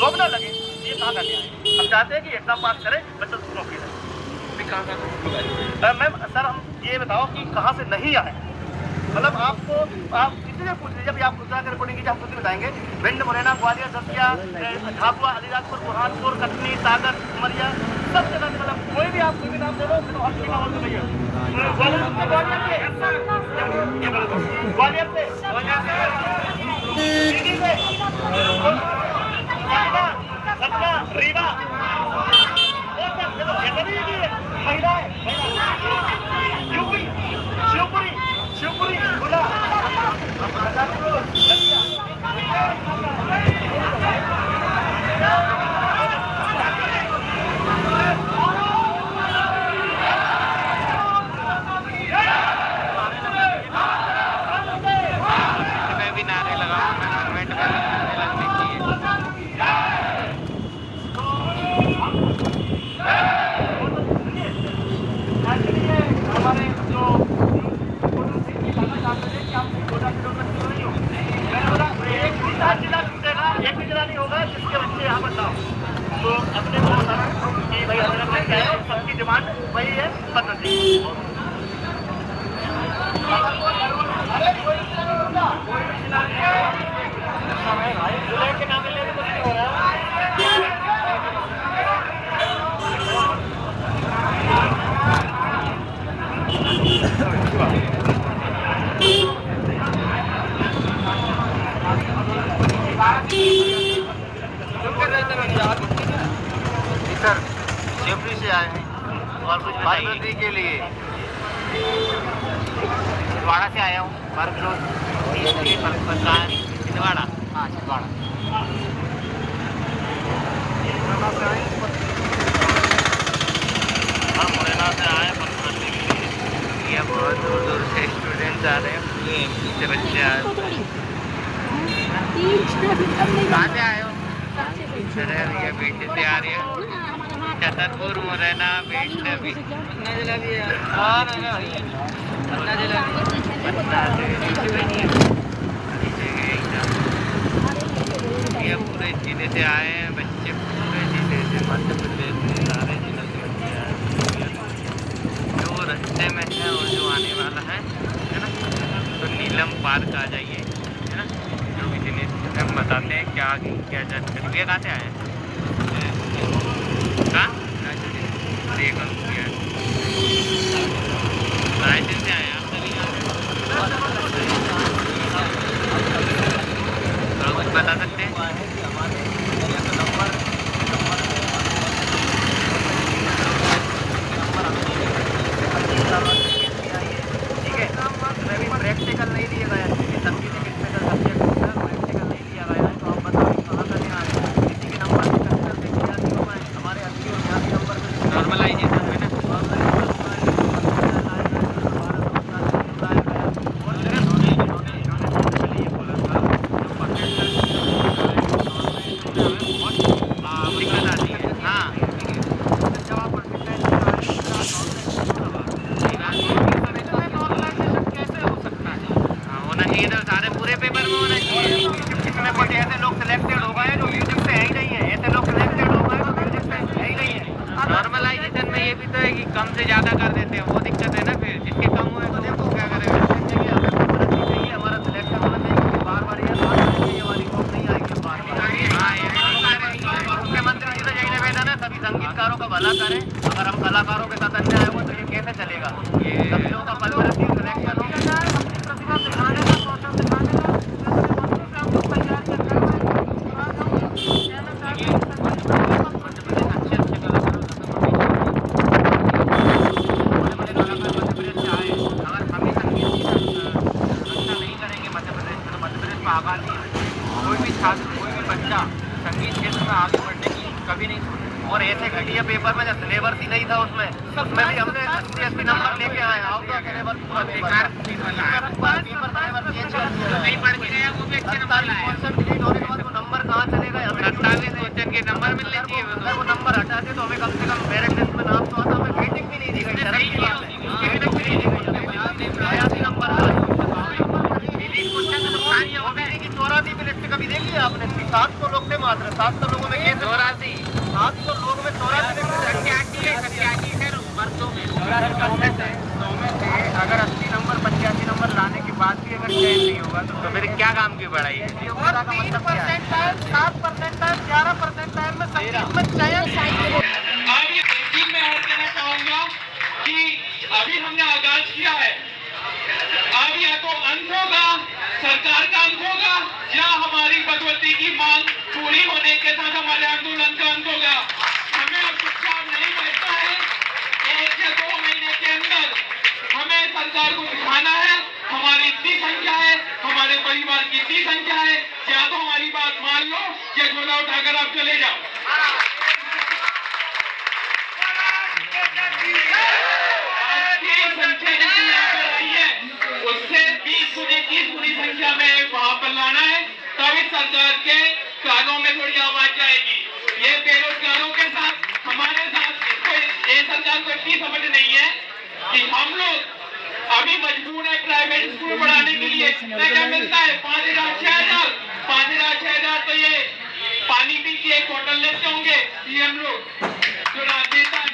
Job ना लगे, ये कहाँ का न्याय है? हम चाहते हैं कि एग्जाम पास करें, बच्चों को नौकरी लगे। मैम सर हम ये बताओ कि कहाँ से नहीं आए, मतलब आपको आप किसी से पूछ लीजिए, अभी आप गुजरात रिपोर्टिंग कीजिए, आप खुद ही बताएंगे। भिंड, मुरैना, ग्वालियर, दतिया, झाबुआ, अलीराजपुर, बुरहानपुर, कटनी, सागर, उमरिया, सब जगह मतलब कोई भी आप कोई भी नाम दे दो तो हर जगह और नहीं है। ग्वालियर से सतना, रीवा, महिलाएं, यूपी, शिवपुरी, शिवपुरी, गुना, मैं भी नारे लगाऊंगा, गवर्नमेंट का लगने चाहिए। हमारे जो एक भी जिला नहीं होगा जिसके बच्चे यहाँ पर ना हो, तो अपने को बताना कि भाई हजरत क्या है, सबकी डिमांड वही है, पद्धति। जिले के नाम लेने कुछ नहीं हो रहा है। सर शिवपुरी से आए हैं और कुछ भाई के लिए छिंदवाड़ा से आया हूँ, 12 किलो छिंदवाड़ा। हाँ छिंदवाड़ा। हम मुरैना से आए हैं पढ़ने के लिए। ये बहुत दूर दूर से स्टूडेंट्स आ रहे हैं, ये एमपी से बच्चे आ रहे हैं। कहाँ से आए हो? ये बेटे से आ रही है, छतरपुर, मुरैना, वैष्णवी, ये पूरे जिले से आए हैं बच्चे, पूरे जिले से, मध्य प्रदेश से, सारे जिले से बच्चे आए हैं। जो रास्ते में है और जो आने वाला है ना, तो नीलम पार्क आ जाइए, है ना, जो भी जिले हम बताते हैं क्या क्या जानकारी। भैया कहाँ से आए हैं? कहाँ? रायसेन से आए आप सभी? और कुछ बता सकते हैं? ठीक है, मैं भी प्रैक्टिकल नहीं दिया गया है, सबकी प्रैक्टिकल प्रैक्टिकल नहीं दिया गया है, तो आप बताओ कहाँ का ध्यान है? किसी के नंबर से कंसिडर से किया नहीं होगा, हमारे 80 और 86 नंबर में नॉर्मलाइजेशन है ना, दिक्कत आती है। हाँ होना चाहिए, तो सारे पूरे पेपर में होना चाहिए। इसमें कुछ ऐसे लोग सिलेक्टेड हो गए जो म्यूजिक से है ही नहीं है, ऐसे लोग सिलेक्टेड हो गए जो म्यूजिक से है ही नहीं है। नॉर्मलाइजेशन में ये भी तो है कि कम से ज़्यादा कर देते हैं, वो दिक्कत है ना, फिर जिसके कम हुए तो देखो क्या करेगा। चाहिए हमारा सिलेक्शन होना चाहिए, बार बार ये हमारी कॉप नहीं आएगी बार बार। मुख्यमंत्री जी तो यही निवेदन है, सभी संगीतकारों का भला करें, अगर हम कलाकारों के साथ अन्याय हुआ तो ये कैसे चलेगा? ये सभी लोगों का पल सिलेक्शन हो प्रतिभा दिखाने का, कौशल दिखाने का, कोई भी छात्र, कोई भी बच्चा संगीत क्षेत्र में आगे बढ़ने की कभी नहीं सोचे। और ऐसे घटिया पेपर में जब सिलेबस ही नहीं था उसमें भी हमने 80 नंबर लेके आए। आओ तो सिलेबस पूरा बेकार, नहीं पढ़ के गया वो भी अच्छे नंबर लाया। डिलीट होने के बाद वो नंबर कहाँ चलेगा? हमें 27 क्वेश्चन के नंबर मिलने चाहिए, वो नंबर हटाते तो हमें कम से कम मेरिट लिस्ट में नाम तो आता, हमें रेटिंग भी नहीं दी गई, रेटिंग भी नहीं दी गई, 82 नंबर। 84 की लिस्ट कभी देखी आपने? 700 लोग थे मात्र। 700 लोगों में केस 84 700 लोगों में 84 सत्यासी सर वर्षों में 100 में से अगर 80 नंबर 85 नंबर लाने के बाद भी अगर चयन नहीं होगा तो फिर क्या काम की पढ़ाई है? 3% है, 7% है, 11% है, में संगीत में चयन आज ये तहसील में और कहना चाहूंगा कि अभी हमने आगाज किया है। अब या तो अंत होगा, सरकार का अंत होगा, या हमारी भगवती की मांग पूरी होने के साथ हमारे आंदोलन का अंत होगा। हमें अब चुपचाप नहीं बैठना है। 1 या 2 महीने के अंदर हमें सरकार को दिखाना है हमारी इतनी संख्या है, हमारे परिवार की इतनी संख्या है, या तो हमारी बात मान लो या झोला उठाकर आप चले जाओ। उससे 20 गुनी 30 गुनी संख्या में वहां पर लाना है, तभी सरकार के कानों में थोड़ी आवाज जाएगी। ये बेरोजगारों के साथ हमारे साथ ये सरकार को इतनी समझ नहीं है कि हम लोग अभी मजबूर है प्राइवेट स्कूल पढ़ाने के लिए। क्या मिलता है? 5,000 6,000 5,000 6,000 तो ये पानी पी के एक होटल लेते होंगे सीएम लोग जो राजनेता है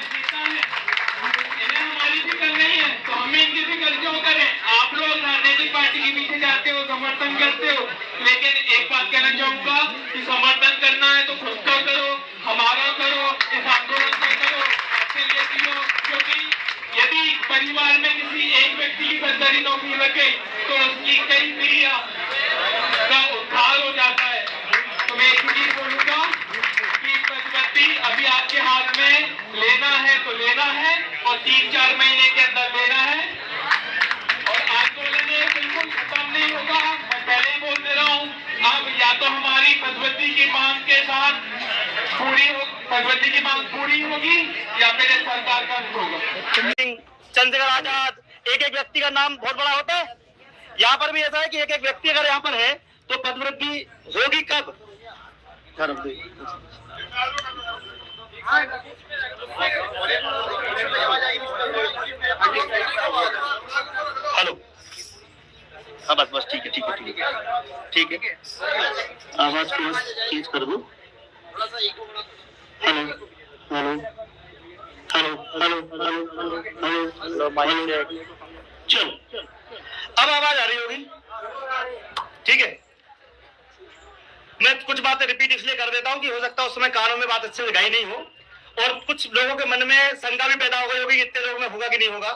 इन्हें हमारी फिक्र नहीं है, तो हमें इनकी फिक्र क्यों करें? आप लोग राजनीतिक पार्टी के पीछे जाते हो, समर्थन करते हो, लेकिन एक बात कहना चाहूंगा कि समर्थन करना है तो खुद का करो, हमारा करो, इस आंदोलन का करो, अच्छे लिए जियो। क्योंकि यदि परिवार में किसी एक व्यक्ति की सरकारी नौकरी लग गई तो उसकी कई पीढ़ियां का उद्धार हो जाता है। तो मैं एक चीज बोलूंगा कि प्रतिबद्धि अभी आपके हाथ में, लेना है तो लेना है और 3-4 महीने के अंदर लेना है। और आंदोलन ये बिल्कुल खत्म नहीं होगा, मैं पहले ही बोल दे रहा हूँ। अब या तो हमारी पदवृत्ति की मांग के साथ पदवृत्ति की मांग पूरी होगी या फिर सरकार का अंत होगा। चंद्रशेखर आजाद, एक एक व्यक्ति का नाम बहुत बड़ा होता है। यहाँ पर भी ऐसा है कि एक एक व्यक्ति अगर यहाँ पर है तो पदवृत्ति होगी कब? हेलो, हाँ बस ठीक है आवाज को बस चेंज कर दो। Hello hello hello hello hello hello mike चलो, अब आवाज आ रही होगी, ठीक है। मैं कुछ बातें रिपीट इसलिए कर देता हूँ कि हो सकता है उस समय कानों में बात अच्छे से गई नहीं हो और कुछ लोगों के मन में शंका भी पैदा हो गई होगी इतने लोगों में होगा कि नहीं होगा।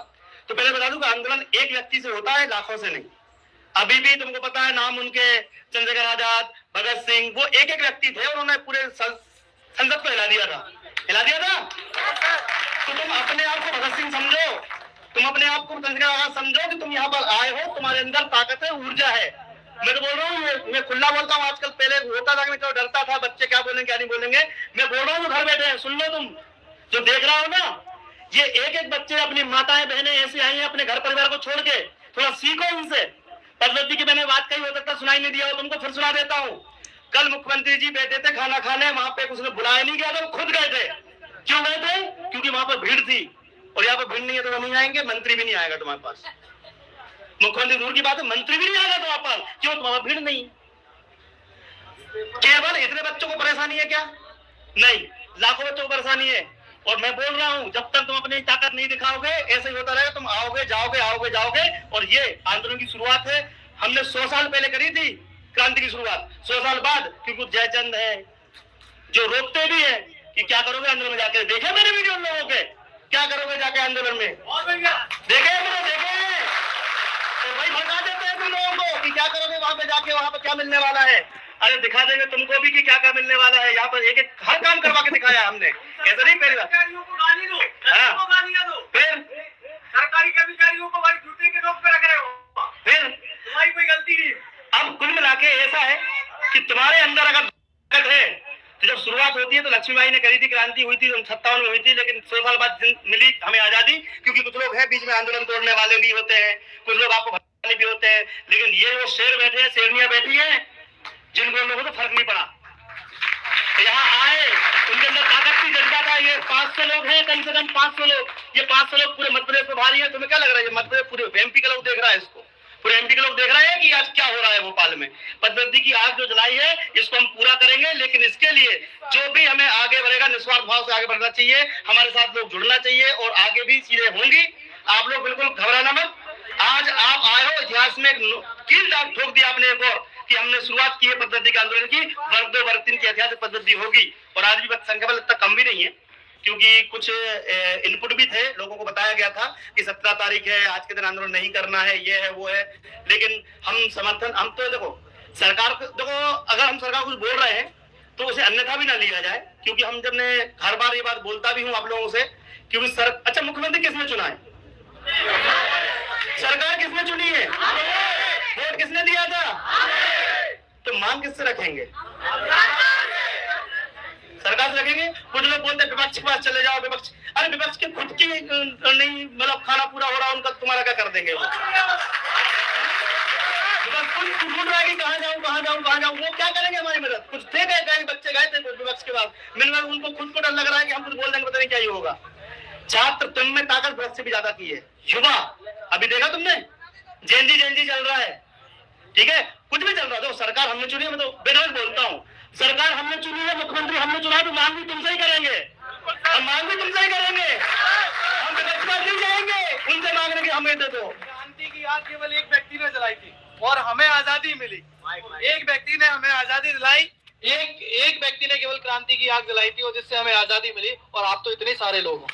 तो पहले बता दूं कि आंदोलन एक व्यक्ति से होता है, लाखों से नहीं। अभी भी तुमको पता है नाम उनके चंद्रशेखर आजाद, भगत सिंह, वो एक एक व्यक्ति थे, उन्होंने पूरे संसद को हिला दिया था। तो तुम अपने आप को भगत सिंह समझो, तुम अपने आप को चंद्रशेखर आजाद समझो कि तुम यहाँ पर आए हो, तुम्हारे अंदर ताकत है, ऊर्जा है। मैं तो बोल रहा हूँ, मैं खुला बोलता हूँ। आजकल पहले होता था कि मैं डरता था बच्चे क्या बोलेंगे क्या नहीं बोलेंगे। मैं बोल रहा हूँ घर बैठे हैं, सुन लो, तुम जो देख रहा हो ना, ये एक एक बच्चे अपनी माताएं बहनें ऐसी आई हैं अपने घर परिवार को छोड़ के, थोड़ा सीखो इनसे। पदवृत्ति की मैंने बात कही, हो सकता सुनाई नहीं दिया हो तुमको, फिर सुना देता हूँ। कल मुख्यमंत्री जी बैठे थे खाना खाने, वहां पे कुछ ने बुलाया नहीं गया था, खुद गए थे। क्यों गए थे? क्योंकि वहां पर भीड़ थी, और यहाँ पर भीड़ नहीं है तो वो नहीं आएंगे, मंत्री भी नहीं आएगा तुम्हारे पास। मुख्यमंत्री दूर की बात है, मंत्री भी नहीं आएगा तुम्हारे पास। क्यों? तुम्हारा भीड़ नहीं। केवल इतने बच्चों को परेशानी है क्या? नहीं, लाखों बच्चों को परेशानी है। और मैं बोल रहा हूं, जब तक तुम अपनी ताकत नहीं दिखाओगे ऐसे ही होता रहेगा। तुम आओगे जाओगे। और ये आंदोलन की शुरुआत है, हमने 100 साल पहले करी थी क्रांति की शुरुआत। 100 साल बाद क्योंकि जयचंद है जो रोकते भी है कि क्या करोगे आंदोलन में जाके। देखे मैंने वीडियो लोगों के, क्या करोगे जाके आंदोलन में, देखे तो वही भगा देते हैं तुम लोगों को कि क्या करोगे वहां पे जाके, वहां पे क्या मिलने वाला है। अरे दिखा देंगे तुमको भी कि क्या क्या मिलने वाला है। यहाँ पर एक एक हर काम करवा के दिखाया हमने, ऐसा नहीं पहली बार। फिर सरकारी कर्मचारियों को भाई जूते के नोक पे रख रहे हो, फिर तुम्हारी कोई गलती नहीं। अब कुल मिला के ऐसा है कि तुम्हारे अंदर अगर ताकत है तो जब शुरुआत होती है तो लक्ष्मीबाई ने करी थी, क्रांति हुई थी 57 में हुई थी, लेकिन 100 साल बाद मिली हमें आजादी। क्योंकि कुछ लोग हैं बीच में आंदोलन तोड़ने वाले भी होते हैं, कुछ लोग आपको भगाने भी होते हैं, लेकिन ये वो शेर बैठे हैं, शेरनियां बैठी हैं, जिनको लोगों को फर्क नहीं पड़ा। तो यहाँ आए, उनके अंदर ताकत की जज्बा था। ये 500 लोग हैं, कम से कम 500 लोग। ये 500 लोग पूरे मध्य प्रदेश में भारी है। तुम्हें क्या लग रहा है ये मध्य प्रदेश पूरे एमपी का लोग देख रहा है इसको? पूरे एमपी के लोग देख रहे हैं कि आज क्या हो रहा है भोपाल में। पद्धति की आग जो जलाई है इसको हम पूरा करेंगे, लेकिन इसके लिए जो भी हमें आगे बढ़ेगा निस्वार्थ भाव से आगे बढ़ना चाहिए, हमारे साथ लोग जुड़ना चाहिए और आगे भी चीजें होंगी। आप लोग बिल्कुल घबराना मत। आज आप आए हो, इतिहास में कील दाग ठोक दिया आपने एक और कि हमने शुरुआत की है पद्धति के आंदोलन की। वर्ग 2 वर्ग 3 की ऐतिहासिक पद्धति होगी और आज भी संख्या बल इतना कम भी नहीं है, क्योंकि कुछ इनपुट भी थे, लोगों को बताया गया था कि 17 तारीख है, आज के दिन आंदोलन नहीं करना है, ये है वो है। लेकिन हम तो देखो सरकार को, देखो अगर हम सरकार कुछ बोल रहे हैं तो उसे अन्यथा भी ना लिया जाए, क्योंकि हम जब ने हर बार ये बात बोलता भी हूँ आप लोगों से, क्योंकि अच्छा मुख्यमंत्री किसने चुना है? सरकार किसने चुनी है? वोट किसने दिया था? तो मांग किससे रखेंगे? सरकार से रखेंगे। कुछ लोग बोलते हैं विपक्ष के पास चले जाओ, विपक्ष, अरे विपक्ष के खुद की नहीं, मतलब खाना पूरा हो रहा उनका, तुम्हारा क्या कर देंगे? वो कुछ ढूंढ रहा है कि कहाँ जाऊँ कहाँ जाऊँ कहाँ जाऊँ, वो क्या करेंगे हमारी मदद? कुछ थे गए बच्चे गए थे विपक्ष के पास मिलने, उनको खुद को डर लग रहा है कि हम कुछ बोल देंगे पता नहीं क्या ही होगा। छात्र तुम में ताकत विपक्ष से भी ज्यादा की है। युवा अभी देखा तुमने, जेनजी चल रहा है, ठीक है, कुछ भी चल रहा है। तो सरकार हमने चुनी है, मैं तो बेरोज बोलता हूँ, सरकार हमने चुनी है, मुख्यमंत्री हमने चुना, तो मांग भी तुमसे ही करेंगे, हम मांग भी तुमसे ही करेंगे, हम विपक्ष पर नहीं जाएंगे उनसे मांगने की हमें दे दो। क्रांति की आग केवल एक व्यक्ति ने जलाई थी और हमें आजादी मिली। एक व्यक्ति ने हमें आजादी दिलाई, एक व्यक्ति ने केवल क्रांति की आग जलाई थी और जिससे हमें आजादी मिली। और आप तो इतने सारे लोग हो,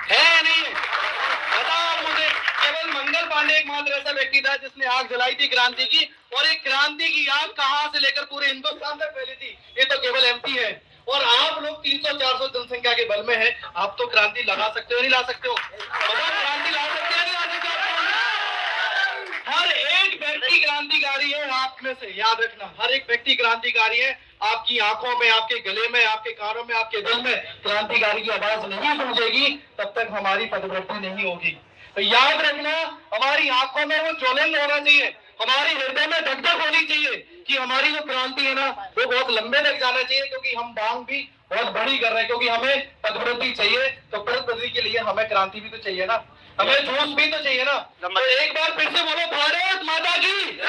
है या नहीं? बताओ मुझे, केवल मंगल पांडे एकमात्र ऐसा व्यक्ति था जिसने आग जलाई थी क्रांति की, और एक क्रांति की आग कहां से लेकर पूरे हिंदुस्तान तक फैली थी, ये तो केवल एमपी है। और आप लोग 300-400 जनसंख्या के बल में है, आप तो क्रांति लगा सकते हो नहीं ला सकते हो? क्रांति ला सकते हो नहीं ला सकते हो? हर एक व्यक्ति क्रांतिकारी है, आप में से याद रखना, हर एक व्यक्ति क्रांतिकारी है। आपकी आंखों में, आपके गले में, आपके कानों में, आपके दिल में क्रांतिकारी की आवाज नहीं गूंजेगी तब तक हमारी पदवृद्धि नहीं होगी। तो याद रखना, हमारी आंखों में वो ज्वलन होना चाहिए, हमारी हृदय में धक-धक होनी चाहिए कि हमारी जो क्रांति है ना वो बहुत लंबे तक जाना चाहिए, क्योंकि हम मांग भी बहुत बड़ी कर रहे हैं, क्योंकि हमें पदवृद्धि चाहिए। तो पदवृद्धि के लिए हमें क्रांति भी तो चाहिए ना, हमें जोश भी तो चाहिए ना। तो एक बार फिर से बोलो, भारत माता की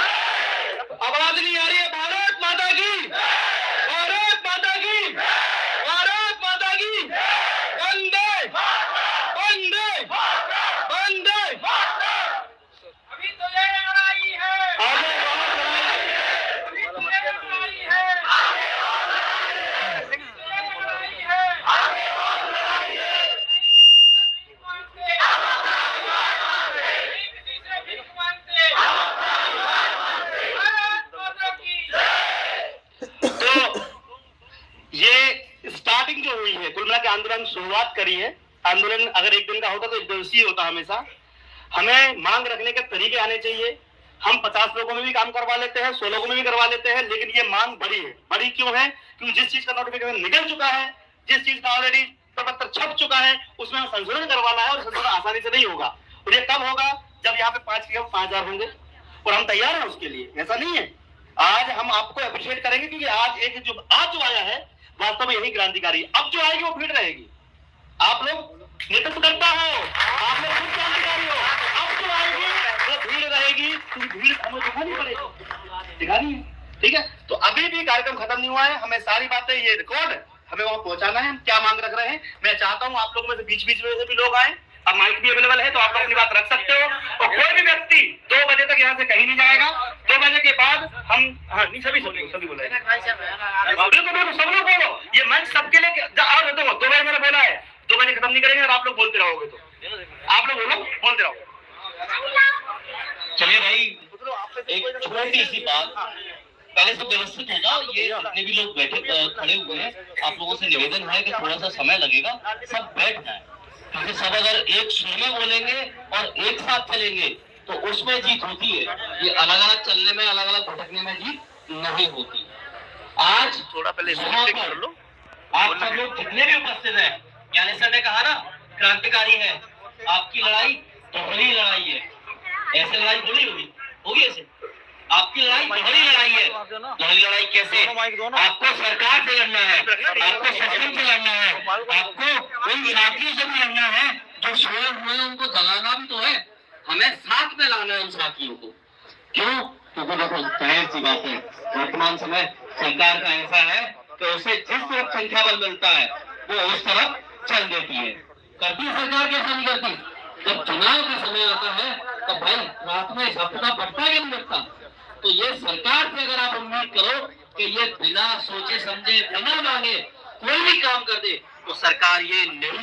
आवाज नहीं आ रही है? भारत माता की, भारत माता की, भारत माता की, वंदे वंदे वंदे। अभी तो ये लड़ाई है, अभी तो ये लड़ाई है, स्टार्टिंग जो हुई है, कुल मिला के आंदोलन शुरुआत करी है। आंदोलन अगर एक दिन का होता तो एक दिवसीय होता हमेशा। हमें मांग रखने के तरीके आने चाहिए। हम 50 लोगों में भी काम करवा लेते हैं, 100 लोगों में भी करवा लेते हैं, लेकिन ये मांग बड़ी है। बड़ी क्यों है? क्योंकि जिस चीज का नोटिफिकेशन निकल चुका है, जिस चीज का ऑलरेडी प्रपत्र छप चुका है, उसमें हम संशोधन करवाना है और संशोधन आसानी से नहीं होगा। और ये कब होगा? जब यहाँ पे 5,000 होंगे, और हम तैयार हैं उसके लिए। ऐसा नहीं है, आज हम आपको अप्रिशिएट करेंगे, क्योंकि आज जो आया है वास्तव में यही क्रांतिकारी। अब जो आएगी वो भीड़ रहेगी। आप लोग नेतृत्व करता हो, आप लोग खुद क्रांतिकारी हो। अब जो आएगी वो भीड़ रहेगी, क्योंकि भीड़ हमें दिखानी पड़ेगी, दिखानी है, ठीक है। तो अभी भी कार्यक्रम खत्म नहीं हुआ है, हमें सारी बातें, ये रिकॉर्ड हमें वहां पहुंचाना है, हम क्या मांग रख रहे हैं। मैं चाहता हूं आप लोगों में से बीच में से भी लोग आए। अब माइक भी अवेलेबल है, तो आप लोग अपनी बात रख सकते हो। और कोई भी व्यक्ति 2 बजे तक यहाँ से कहीं नहीं जाएगा। 2 बजे के बाद हम, हाँ नहीं, सभी बोले, बिल्कुल सब लोग बोलो। ये मंच सबके लिए। और देखो 2 बजे मैंने बोला है, 2 बजे खत्म नहीं करेंगे, और आप लोग बोलते रहोगे तो आप लोग बोलो, बोलते रहो। चलिए भाई, एक छोटी सी बात, पहले सब व्यवस्थित हो जाओ। ये जितने भी लोग बैठे खड़े हुए हैं, आप लोगों से निवेदन है कि थोड़ा सा समय लगेगा, सब बैठ जाए, क्योंकि सब अगर एक सुर में बोलेंगे और एक साथ चलेंगे तो उसमें जीत होती है। ये अलग अलग चलने में, अलग अलग भटकने में जीत नहीं होती। आज थोड़ा पहले कर लो, आप सब लोग जितने भी उपस्थित हैं, ज्ञानेश्वर ने कहा ना, क्रांतिकारी है, आपकी लड़ाई दोहरी लड़ाई है। ऐसे लड़ाई थोड़ी होगी ऐसे। आपकी लड़ाई दोहरी लड़ाई है। दोहरी लड़ाई कैसे? आपको सरकार से लड़ना है, आपको सिस्टम से लड़ना है, आपको उन साथियों से भी लड़ना है जो सोए हुए हैं, उनको जगाना भी तो है। हमें साथ में लाना है उन साथियों को। क्यों? क्योंकि देखो जाहिर सी बात है, वर्तमान समय सरकार का ऐसा है कि उसे जिस तरफ संख्या बल मिलता है वो उस तरफ चल देती है। करती सरकार कैसा नहीं करती? जब चुनाव का समय आता है तो भाई रात में झपटा बढ़ता कि नहीं बढ़ता? तो ये सरकार से अगर आप उम्मीद करो कि ये बिना सोचे समझे बिना मांगे कोई भी काम कर दे, तो सरकार ये नहीं